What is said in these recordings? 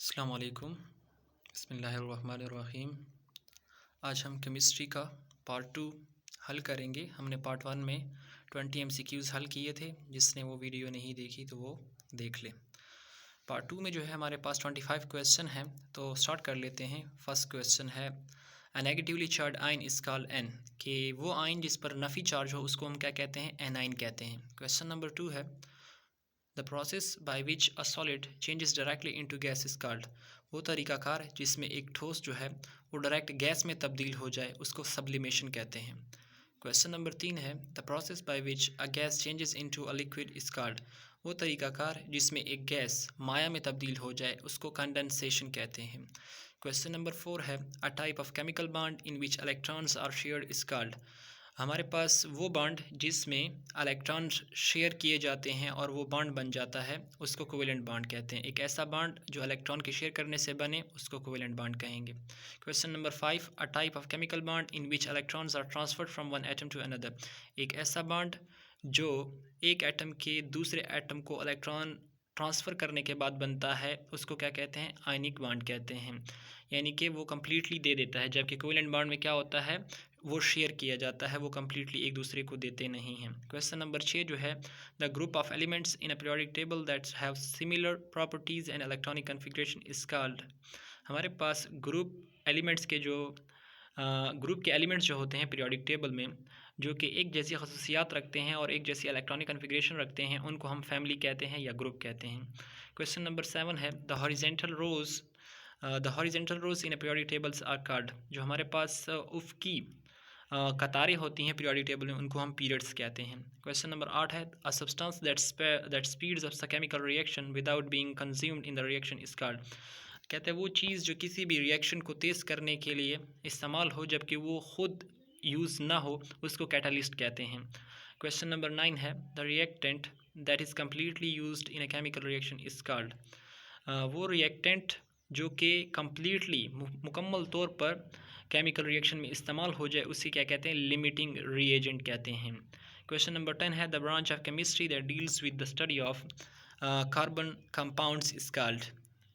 अस्सलाम वालेकुम। बिस्मिल्लाहिर्रहमानिर्रहीम। आज हम केमिस्ट्री का पार्ट 2 हल करेंगे। हमने पार्ट 1 में 20 MCQs हल किए थे। जिसने वो वीडियो नहीं देखी तो वो देख ले। पार्ट 2 में जो है हमारे पास 25 क्वेश्चन हैं, तो स्टार्ट कर लेते हैं। फर्स्ट क्वेश्चन है अ negatively charge ion is called an, कि वो आयन जिस पर नफ़ी चार्ज हो उसको हम क्या कहते हैं? एनाइन कहते हैं। क्वेश्चन नंबर 2 है the process by which a solid changes directly into gas is called, वो तरीकाकार जिसमें एक ठोस जो है वो डायरेक्ट गैस में तब्दील हो जाए उसको सब्लिमेशन कहते हैं। क्वेश्चन नंबर 3 है the process by which a gas changes into a liquid is called, वो तरीकाकार जिसमें एक गैस माया में तब्दील हो जाए उसको कंडेंसेशन कहते हैं। क्वेश्चन नंबर 4 है a type of chemical bond in which electrons are shared is called, हमारे पास वो बॉन्ड जिसमें इलेक्ट्रॉन शेयर किए जाते हैं और वो बॉन्ड बन जाता है उसको कोवेलेंट बॉन्ड कहते हैं। एक ऐसा बॉन्ड जो इलेक्ट्रॉन के शेयर करने से बने उसको कोवेलेंट बॉन्ड कहेंगे। Question number 5 a type of chemical bond in which electrons are transferred from one atom to another, एक ऐसा बॉन्ड जो एक एटम के दूसरे एटम को इलेक्ट्रॉन ट्रांसफ़र करने के बाद बनता है उसको क्या कहते हैं? आयनिक बॉन्ड कहते हैं। यानी कि वो कम्प्लीटली दे देता है, जबकि कोवेलेंट बॉन्ड में क्या होता है? वो शेयर किया जाता है, वो कम्प्लीटली एक दूसरे को देते नहीं हैं। क्वेश्चन नंबर 6 जो है the group of elements in a periodic table that's have similar properties and electronic configuration is called, हमारे पास ग्रुप के एलिमेंट्स जो होते हैं पीरियोडिक टेबल में जो कि एक जैसी खसूसियात रखते हैं और एक जैसी इलेक्ट्रॉनिक कन्फिग्रेशन रखते हैं उनको हम फैमिली कहते हैं या ग्रुप कहते हैं। क्वेश्चन नंबर 7 है the horizontal rows in a periodic tables are called, जो हमारे पास उफ़की कतारें होती हैं पीरियोडिक टेबल में उनको हम पीरियड्स कहते हैं। क्वेश्चन नंबर 8 है अ substance that speeds up the chemical reaction without being consumed in the reaction is called, कहते हैं वो चीज़ जो किसी भी रिएक्शन को तेज़ करने के लिए इस्तेमाल हो जबकि वो ख़ुद यूज़ ना हो उसको कैटालिस्ट कहते हैं। क्वेश्चन नंबर 9 है the reactant that is completely used in a chemical reaction is called, वो रिएक्टेंट जो कि कम्प्लीटली मुकम्मल तौर पर केमिकल रिएक्शन में इस्तेमाल हो जाए उसे क्या कहते हैं? लिमिटिंग रिएजेंट कहते हैं। क्वेश्चन नंबर 10 है the branch of chemistry that deals with the study of carbon compounds is called,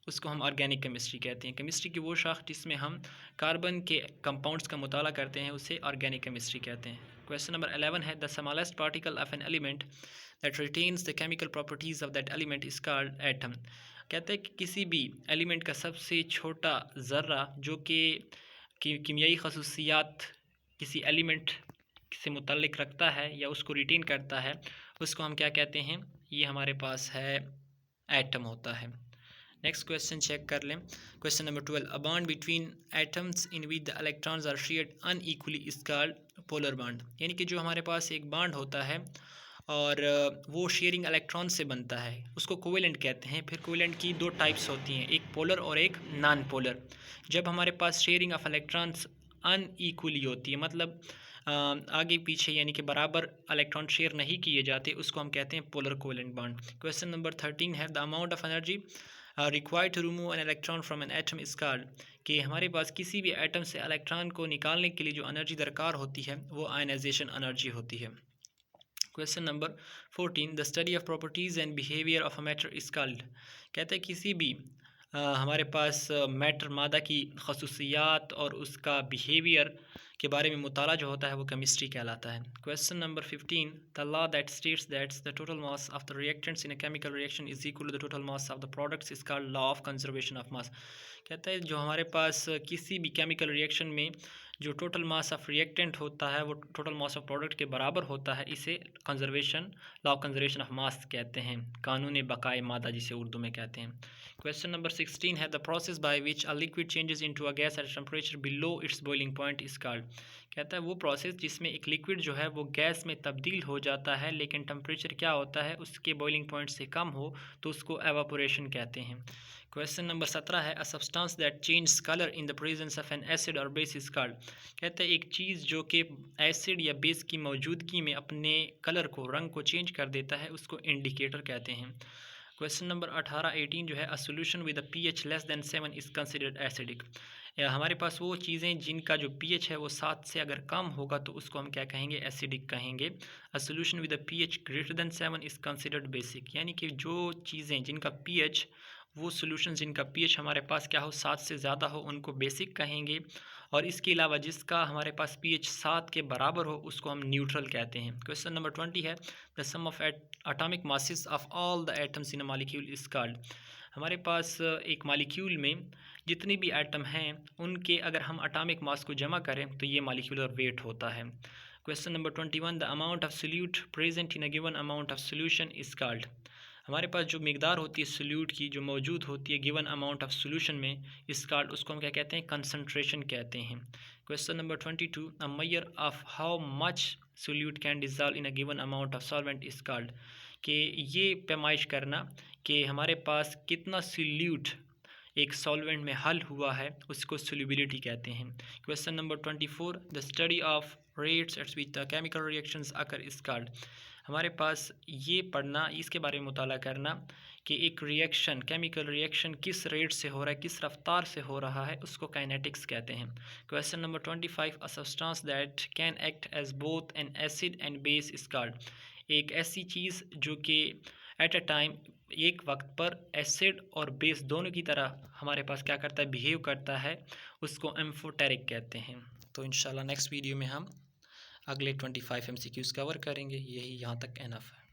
उसको हम ऑर्गेनिक केमिस्ट्री कहते हैं। केमिस्ट्री की वो शाख जिसमें हम कार्बन के कंपाउंड्स का मुताला करते हैं उसे ऑर्गेनिक केमिस्ट्री कहते हैं। क्वेश्चन नंबर 11 है the smallest particle of an element that retains the chemical properties of that element is called atom, कहते हैं कि किसी भी एलिमेंट का सबसे छोटा ज़र्रा जो कि कीमियाई खसूसियात किसी एलिमेंट से मुतल्लिक रखता है या उसको रिटेन करता है उसको हम क्या कहते हैं? ये हमारे पास है एटम होता है। नेक्स्ट क्वेश्चन चेक कर लें। Question number 12 a bond between atoms in which the electrons are shared unequally is called polar bond, यानी कि जो हमारे पास एक बॉन्ड होता है और वो शेयरिंग इलेक्ट्रॉन से बनता है उसको कोवेलेंट कहते हैं। फिर कोवेलेंट की दो टाइप्स होती हैं, एक पोलर और एक नॉन पोलर। जब हमारे पास शेयरिंग ऑफ इलेक्ट्रॉन्स अनइक्वली होती है, मतलब आगे पीछे यानी कि बराबर इलेक्ट्रॉन शेयर नहीं किए जाते, उसको हम कहते हैं polar covalent bond. Question number 13 है the amount of energy required to remove an electron from an atom is called, कि हमारे पास किसी भी एटम से इलेक्ट्रॉन को निकालने के लिए जो एनर्जी दरकार होती है वो आयनाइजेशन एनर्जी होती है। Question number 14 the study of properties and behaviour of a matter is called, कहते हैं किसी भी हमारे पास मैटर मादा की खसूसियात और उसका बिहेवियर के बारे में मुताला जो होता है वो केमिस्ट्री कहलाता है। Question number 15 the law that states that the total mass of the reactants in a chemical reaction is equal to the total mass of the products is called law of conservation of mass, कहता है जो हमारे पास किसी भी chemical reaction में जो total mass of reactant होता है वो टोटल मास ऑफ प्रोडक्ट के बराबर होता है, इसे conservation law of conservation of मास कहते हैं, कानून बकाए मादा जिसे उर्दू में कहते हैं। क्वेश्चन नंबर 16 है the process by which a liquid changes into a gas at temperature below it's boiling point is called, कहता है वो प्रोसेस जिसमें एक लिक्विड जो है वो गैस में तब्दील हो जाता है लेकिन टेम्परेचर क्या होता है उसके बॉइलिंग पॉइंट से कम हो तो उसको एवापोरेशन कहते हैं। क्वेश्चन नंबर 17 है अ substance that change colour in the presence of N acid और बेस इज कॉल्ड, कहते हैं एक चीज़ जो कि एसिड या बेस की मौजूदगी में अपने कलर को रंग को चेंज कर देता है उसको इंडिकेटर कहते हैं। क्वेश्चन नंबर 18 जो है a solution with a pH less than 7 is considered acidic, या हमारे पास वो चीज़ें जिनका जो pH है वो 7 से अगर कम होगा तो उसको हम क्या कहेंगे? एसिडिक कहेंगे। A solution with a pH greater than 7 is considered basic, यानी कि जो चीज़ें जिनका pH वो सॉल्यूशन जिनका पीएच हमारे पास क्या हो 7 से ज़्यादा हो उनको बेसिक कहेंगे, और इसके अलावा जिसका हमारे पास पीएच 7 के बराबर हो उसको हम न्यूट्रल कहते हैं। क्वेश्चन नंबर 20 है the sum of atomic masses of all the atoms in a molecule is called. हमारे पास एक मॉलिक्यूल में जितनी भी एटम हैं उनके अगर हम एटॉमिक मास को जमा करें तो ये मॉलिक्यूलर वेट होता है। Question number 21 the amount of solute present in a given amount of solution is called. हमारे पास जो मिकदार होती है सोल्यूट की जो मौजूद होती है गिवन अमाउंट ऑफ सोल्यूशन में इस कॉल्ड उसको हम क्या कहते हैं कंसनट्रेशन कहते हैं। Question number 22 a measure of how much solute can dissolve in a given amount of solvent is called, कि ये पैमाइश करना कि हमारे पास कितना सोल्यूट एक सॉल्वेंट में हल हुआ है उसको सोल्यूबिलिटी कहते हैं। Question number 24 the study of rates eight which the chemical reactions occur is called. हमारे पास ये पढ़ना इसके बारे में मुताला करना कि एक रिएक्शन केमिकल रिएक्शन किस रेट से हो रहा है किस रफ्तार से हो रहा है उसको काइनेटिक्स कहते हैं। Question number 25 a substance that can act as both an acid and base is called. एक ऐसी चीज़ जो कि एट अ टाइम एक वक्त पर एसिड और बेस दोनों की तरह हमारे पास क्या करता है बिहेव करता है उसको एम्फोटेरिक कहते हैं। तो इंशाल्लाह नेक्स्ट वीडियो में हम अगले 25 MCQs कवर करेंगे। यही यहाँ तक एनफ है।